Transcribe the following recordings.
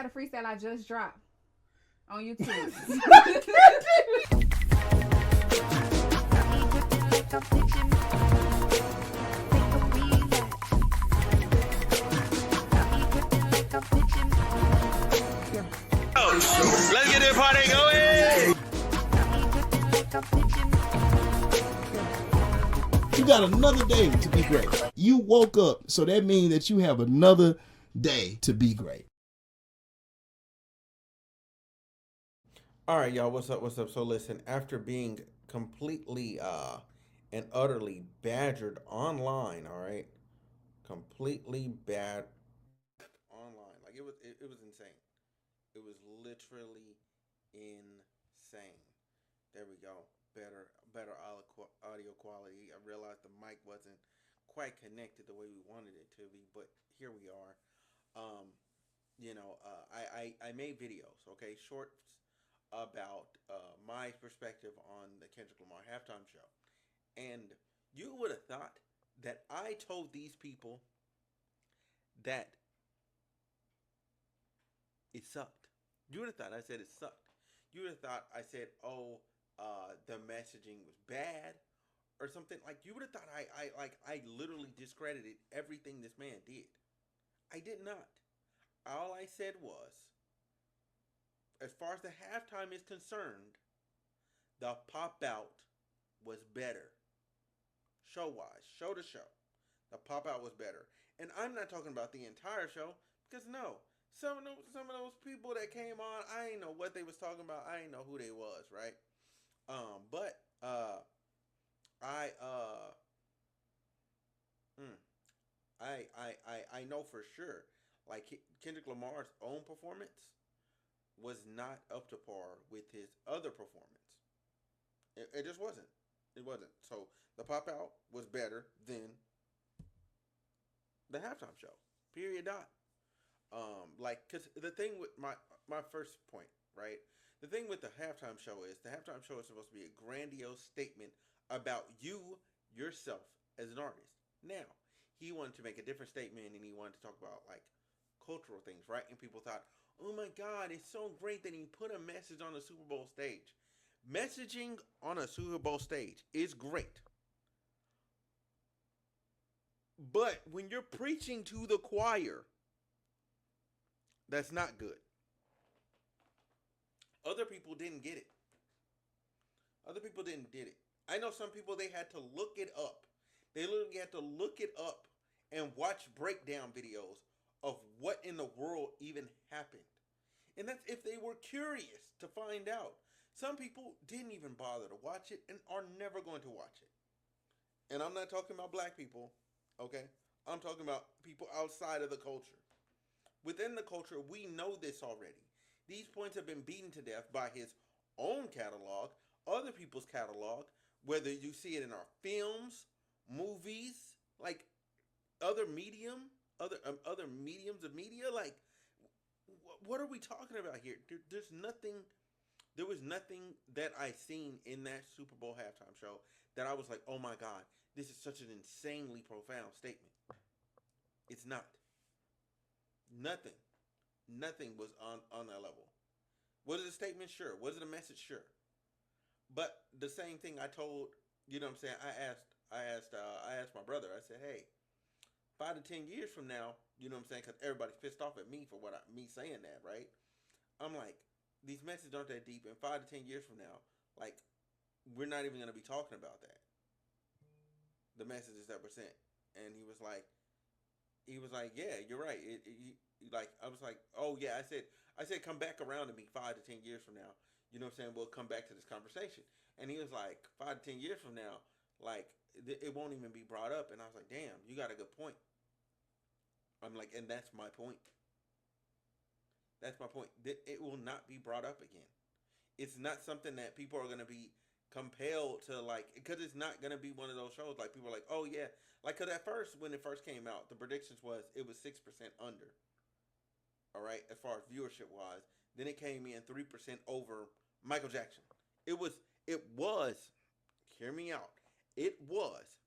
got a freestyle I just dropped on YouTube. Let's get this party going. You got another day to be great. You woke up, so that means that you have another day to be great. All right, y'all, what's up? So listen, after being completely and utterly badgered online, all right? Completely bad online. Like it was insane. It was literally insane. There we go. Better audio quality. I realized the mic wasn't quite connected the way we wanted it to be, but here we are. I made videos, okay, shorts about my perspective on the Kendrick Lamar halftime show. And you would have thought that I told these people that it sucked. You would have thought I said it sucked. You would have thought I said, the messaging was bad or something. Like, you would have thought I literally discredited everything this man did. I did not. All I said was, as far as the halftime is concerned, the pop out was better. Show-wise, show to show. The pop out was better. And I'm not talking about the entire show, because no. Some of those people that came on, I ain't know what they was talking about. I ain't know who they was, right? I know for sure, like, Kendrick Lamar's own performance was not up to par with his other performance. It just wasn't. It wasn't. So the pop out was better than the halftime show. Period. Dot. Cause the thing with my first point, right? The thing with the halftime show is supposed to be a grandiose statement about you yourself as an artist. Now, he wanted to make a different statement, and he wanted to talk about like cultural things, right? And people thought, oh my God, it's so great that he put a message on the Super Bowl stage. Messaging on a Super Bowl stage is great. But when you're preaching to the choir, that's not good. Other people didn't get it. I know some people, they had to look it up. They literally had to look it up and watch breakdown videos of what in the world even happened. And that's if they were curious to find out. Some people didn't even bother to watch it and are never going to watch it. And I'm not talking about black people, okay? I'm talking about people outside of the culture. Within the culture, we know this already. These points have been beaten to death by his own catalog, other people's catalog, whether you see it in our films, movies, like other mediums of media. Like, what are we talking about here? There was nothing that I seen in that Super Bowl halftime show that I was like, oh my God, this is such an insanely profound statement. It's not. Nothing was on that level. Was it a statement? Sure. Was it a message? Sure. But the same thing I told, you know what I'm saying? I asked my brother. I said, hey, 5 to 10 years from now, you know what I'm saying? Because everybody's pissed off at me for me saying that, right? I'm like, these messages aren't that deep. And 5 to 10 years from now, like, we're not even going to be talking about that. The messages that were sent. And he was like, yeah, you're right. I was like, oh yeah. I said, come back around to me 5 to 10 years from now. You know what I'm saying? We'll come back to this conversation. And he was like, 5 to 10 years from now, like, it won't even be brought up. And I was like, damn, you got a good point. I'm like, and that's my point. That's my point. It will not be brought up again. It's not something that people are going to be compelled to, like, because it's not going to be one of those shows. Like, people are like, oh yeah. Like, because at first, when it first came out, the predictions was it was 6% under. All right, as far as viewership wise. Then it came in 3% over Michael Jackson. It was, hear me out. It was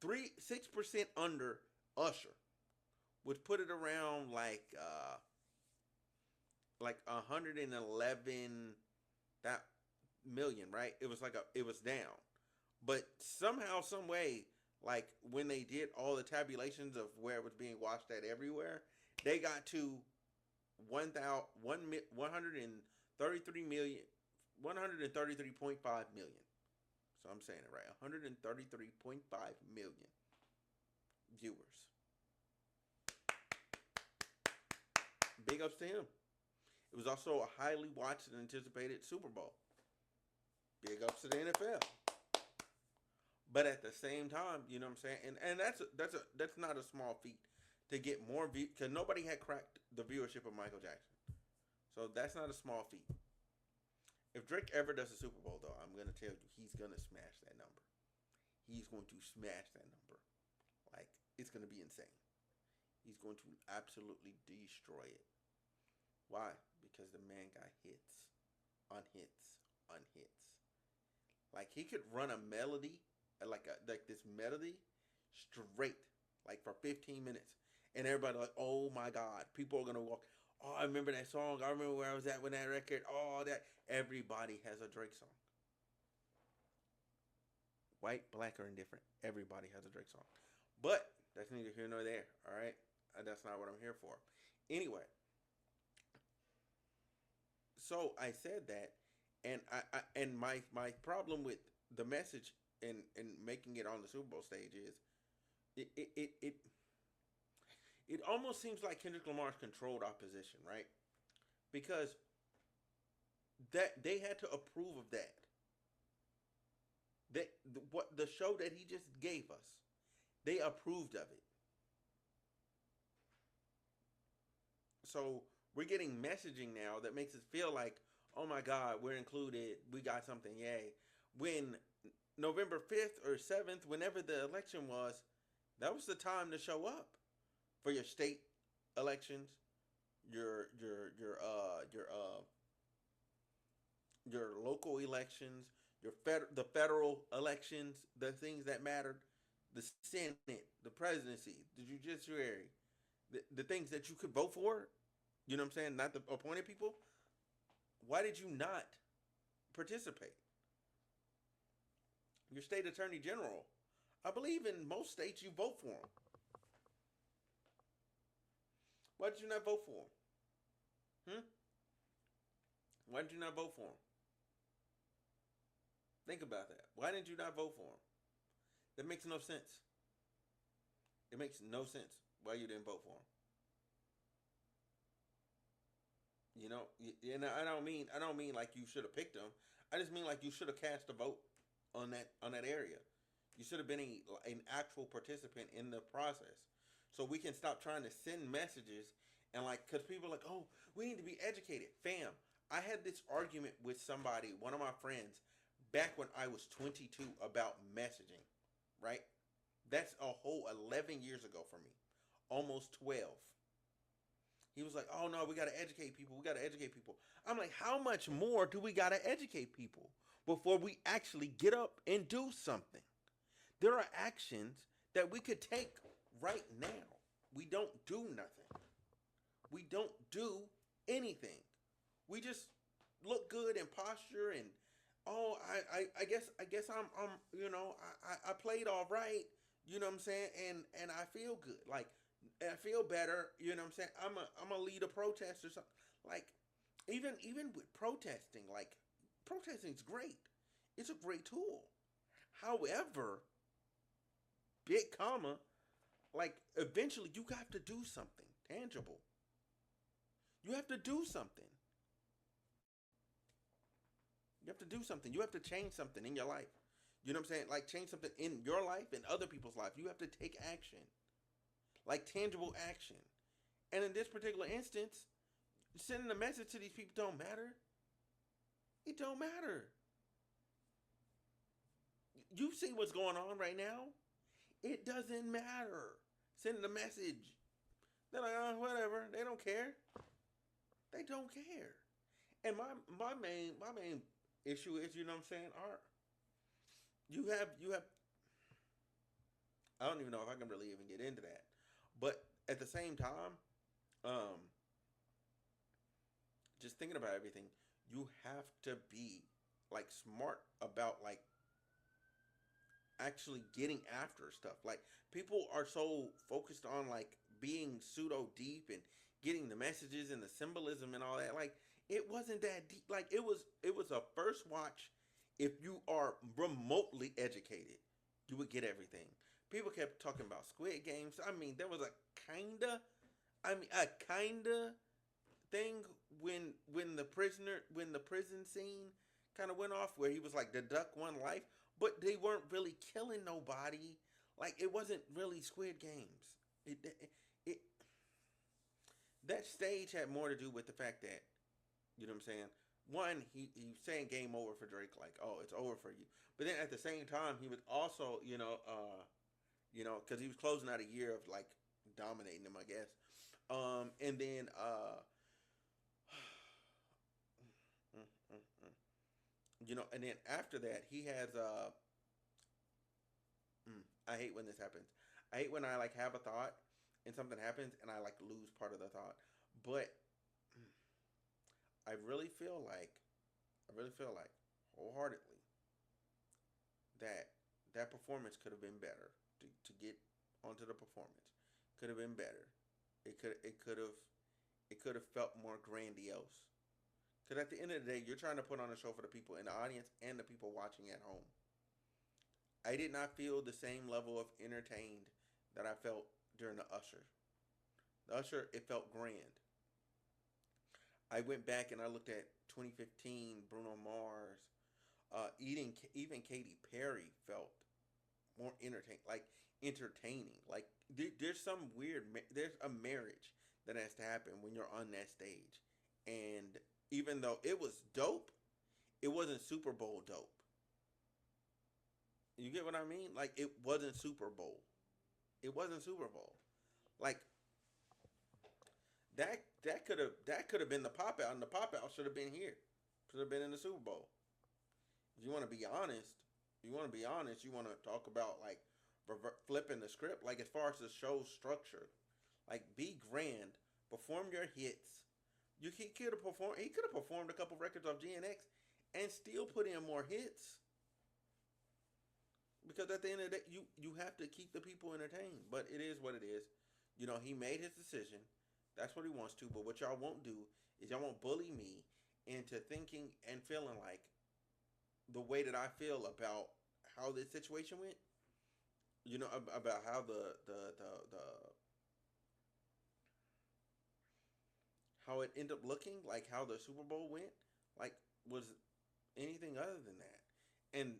6% under Usher, which put it around like like 111 that million, right? It was like it was down. But somehow, some way, like when they did all the tabulations of where it was being watched at everywhere, they got to 133 million, 133.5 million. So I'm saying it right, 133.5 million viewers. Big ups to him. It was also a highly watched and anticipated Super Bowl. Big ups to the NFL. But at the same time, you know what I'm saying, and that's not a small feat to get more views, because nobody had cracked the viewership of Michael Jackson. So that's not a small feat. If Drake ever does a Super Bowl, though, I'm gonna tell you, he's gonna smash that number. He's going to smash that number. Like, it's gonna be insane. He's going to absolutely destroy it. Why? Because the man got hits on hits on hits. Like, he could run a melody, like this melody, straight, like for 15 minutes, and everybody like, oh my God, people are gonna walk. Oh, I remember that song. I remember where I was at with that record. Oh, that everybody has a Drake song. White, black, or indifferent, everybody has a Drake song. But that's neither here nor there. All right, that's not what I'm here for. Anyway, so I said that, and and my problem with the message and making it on the Super Bowl stage is it almost seems like Kendrick Lamar's controlled opposition, right? Because that they had to approve of that. What the show that he just gave us, they approved of it. So we're getting messaging now that makes it feel like, oh my God, we're included. We got something, yay. When November 5th or 7th, whenever the election was, that was the time to show up for your state elections, your local elections, the federal elections, the things that mattered, the Senate, the presidency, the judiciary, the things that you could vote for. You know what I'm saying? Not the appointed people. Why did you not participate? Your state attorney general, I believe in most states you vote for him. Why did you not vote for him? Why did you not vote for him? Think about that. Why didn't you not vote for him? That makes no sense. It makes no sense why you didn't vote for him. You know, and I don't mean like you should have picked him. I just mean like you should have cast a vote on that area. You should have been an actual participant in the process, so we can stop trying to send messages and like, because people are like, oh, we need to be educated. Fam, I had this argument with somebody, one of my friends, back when I was 22 about messaging. Right, that's a whole 11 years ago for me, almost 12. He was like, oh no, we got to educate people. We got to educate people. I'm like, how much more do we got to educate people before we actually get up and do something? There are actions that we could take right now. We don't do nothing. We don't do anything. We just look good and posture and, oh, I guess I'm you know, I played all right, you know what I'm saying? And I feel good. Like, I feel better, you know what I'm saying? I'm a lead a protest or something. Like, even with protesting, like, protesting's great. It's a great tool. However, big comma, like, eventually you have to do something tangible. You have to do something. You have to do something. You have to change something in your life. You know what I'm saying? Like, change something in your life and other people's life. You have to take action. Like, tangible action. And in this particular instance, sending a message to these people don't matter. It don't matter. You see what's going on right now? It doesn't matter. Sending a message. They're like, oh, whatever. They don't care. They don't care. And my main issue is, you know what I'm saying, you have I don't even know if I can really even get into that. But at the same time, just thinking about everything, you have to be like smart about like actually getting after stuff. Like people are so focused on like being pseudo deep and getting the messages and the symbolism and all that. Like it wasn't that deep. Like it was a first watch. If you are remotely educated, you would get everything. People kept talking about Squid Games. I mean, there was a kinda thing when the prison scene kind of went off where he was like deduct one life, but they weren't really killing nobody. Like it wasn't really Squid Games. It that stage had more to do with the fact that, you know what I'm saying. One, he saying game over for Drake, like, oh, it's over for you. But then at the same time, he was also, because he was closing out a year of like dominating him, I guess. And then and then after that, he has I hate when this happens. I hate when I like have a thought and something happens and I like lose part of the thought. But I really feel like wholeheartedly that that performance could have been better to get onto the performance. Could have been better. It could have felt more grandiose. Because at the end of the day, you're trying to put on a show for the people in the audience and the people watching at home. I did not feel the same level of entertained that I felt during the Usher. The Usher, it felt grand. I went back and I looked at 2015 Bruno Mars. Even Katy Perry felt more entertaining. Like there's some weird. There's a marriage that has to happen when you're on that stage, and even though it was dope, it wasn't Super Bowl dope. You get what I mean? Like it wasn't Super Bowl. It wasn't Super Bowl. Like that could have been the pop out, and the pop out should have been here. Should have been in the Super Bowl. If you want to be honest, you want to talk about like flipping the script. Like as far as the show's structure, like be grand, perform your hits. He could have performed. He could have performed a couple records of GNX and still put in more hits. Because at the end of the day, you have to keep the people entertained. But it is what it is. He made his decision. That's what he wants to. But what y'all won't do is y'all won't bully me into thinking and feeling like the way that I feel about how this situation went. About how the how it ended up looking, like how the Super Bowl went, like was anything other than that. And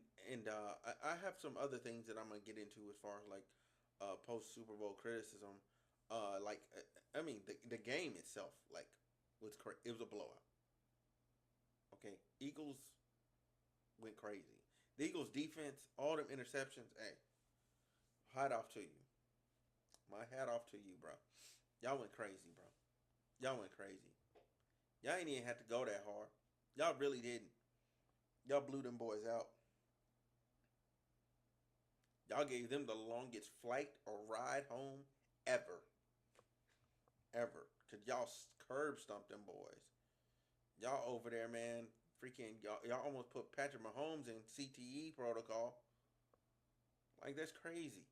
I have some other things that I'm gonna get into as far as like post Super Bowl criticism. I mean the game itself like was it was a blowout. Okay, Eagles went crazy. The Eagles defense, all them interceptions. Hey, hat off to you. My hat off to you, bro. Y'all went crazy, bro. Y'all went crazy. Y'all ain't even had to go that hard. Y'all really didn't. Y'all blew them boys out. Y'all gave them the longest flight or ride home ever. Ever. Because y'all curb stomped them boys. Y'all over there, man. Freaking, y'all almost put Patrick Mahomes in CTE protocol. Like, that's crazy.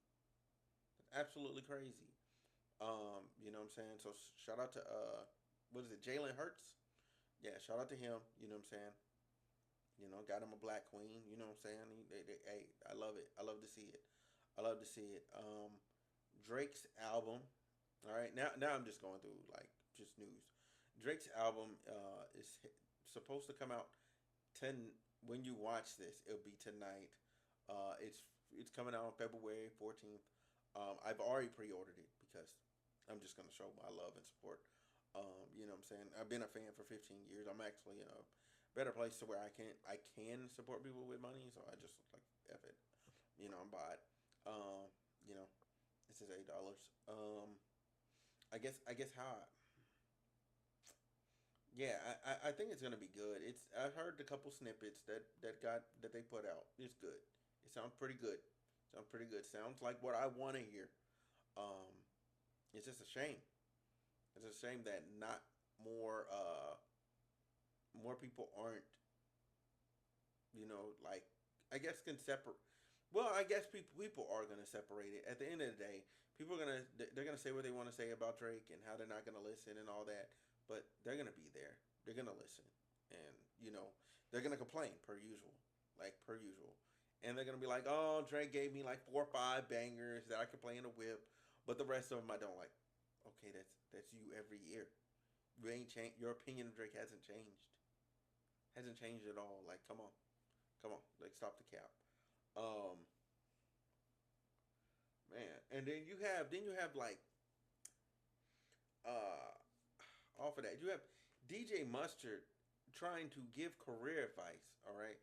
That's absolutely crazy. You know what I'm saying? So, shout out to, what is it, Jalen Hurts? Yeah, shout out to him. You know what I'm saying? Got him a black queen. You know what I'm saying? Hey, I love it. I love to see it. I love to see it. Drake's album. All right, now I'm just going through like just news. Drake's album is supposed to come out when you watch this. It'll be tonight. It's coming out on February 14th. I've already pre-ordered it because I'm just gonna show my love and support. You know what I'm saying? I've been a fan for 15 years. I'm actually in a better place to where I can support people with money. So I just like F it. I'm buy it. This is $8. I guess how. Yeah, I think it's gonna be good. I've heard a couple snippets that they put out. It's good. It sounds pretty good. Sounds like what I want to hear. It's just a shame. It's a shame that not more people aren't, you know, like, I guess can separate. Well, I guess people are gonna separate it. At the end of the day, people are they're gonna say what they want to say about Drake and how they're not gonna listen and all that, but they're gonna be there. They're gonna listen, and you know, they're gonna complain per usual, like per usual, and they're gonna be like, "Oh, Drake gave me like 4 or 5 bangers that I could play in a whip, but the rest of them I don't like." Okay, that's you every year. You ain't changed. Your opinion of Drake hasn't changed. Hasn't changed at all. Like, come on, like stop the cap. Um, Man, and then you have like off of that you have DJ Mustard trying to give career advice, all right,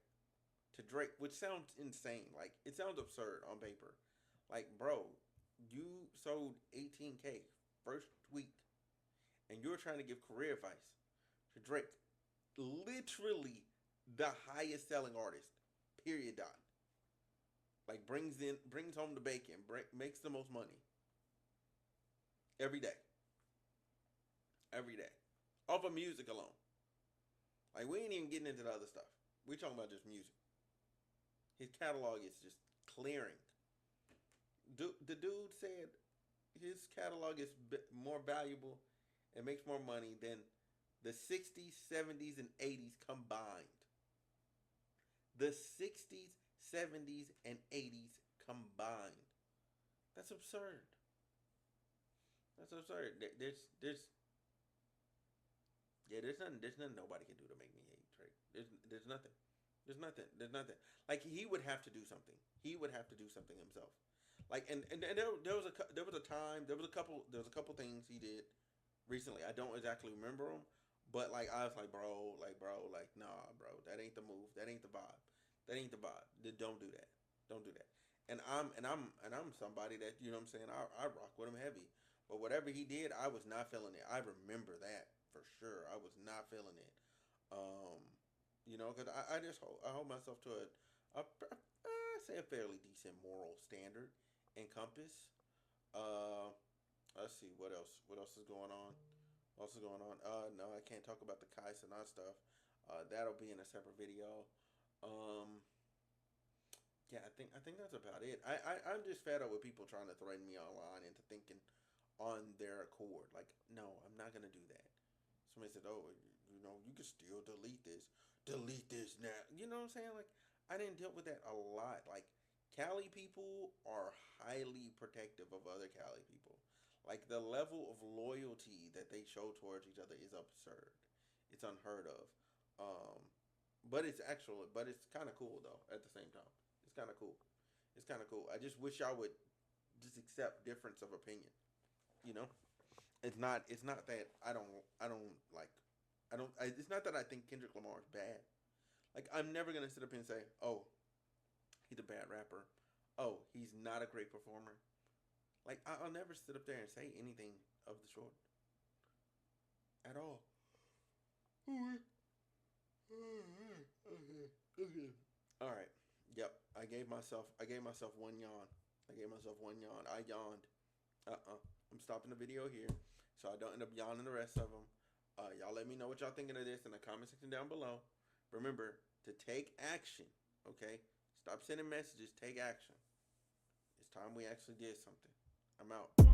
to Drake, which sounds insane. Like it sounds absurd on paper. Like, bro, you sold 18K first week, and you're trying to give career advice to Drake, literally the highest selling artist. Period. Dot. Like brings home the bacon, makes the most money every day, off of music alone. Like we ain't even getting into the other stuff. We talking about just music. His catalog is just clearing. The dude said his catalog is more valuable and makes more money than the 60s, 70s, and 80s combined. The 60s, 70s, and 80s combined. That's absurd. That's absurd. There's nothing nobody can do to make me hate Drake. There's nothing. There's nothing. Like he would have to do something. He would have to do something himself. Like and there was a couple things he did recently. I don't exactly remember them, but like I was like, bro, nah, bro, that ain't the move. That ain't the vibe. That ain't the vibe. Don't do that. Don't do that. And I'm somebody that, you know what I'm saying, I rock with him heavy. But whatever he did, I was not feeling it. I remember that for sure. I was not feeling it. You know, because I hold myself to I say a fairly decent moral standard and compass. Let's see what else. What else is going on? What else is going on? No, I can't talk about the Kai Cenat stuff. That'll be in a separate video. Yeah, I think that's about it. I'm just fed up with people trying to threaten me online into thinking on their accord. Like, no, I'm not gonna do that. Somebody said, "Oh, you know, you can still delete this now." You know what I'm saying? Like, I didn't deal with that a lot. Like, Cali people are highly protective of other Cali people. Like, the level of loyalty that they show towards each other is absurd. It's unheard of. But it's kind of cool though. At the same time, it's kind of cool. It's kind of cool. I just wish y'all would just accept difference of opinion. You know, it's not that I don't like. It's not that I think Kendrick Lamar is bad. Like I'm never gonna sit up and say, "Oh, he's a bad rapper. Oh, he's not a great performer." Like I'll never sit up there and say anything of the sort at all. All right. Yep. I gave myself 1 yawn. I yawned. I'm stopping the video here, so I don't end up yawning the rest of them. Y'all let me know what y'all thinking of this in the comment section down below. Remember to take action. Okay. Stop sending messages. Take action. It's time we actually did something. I'm out.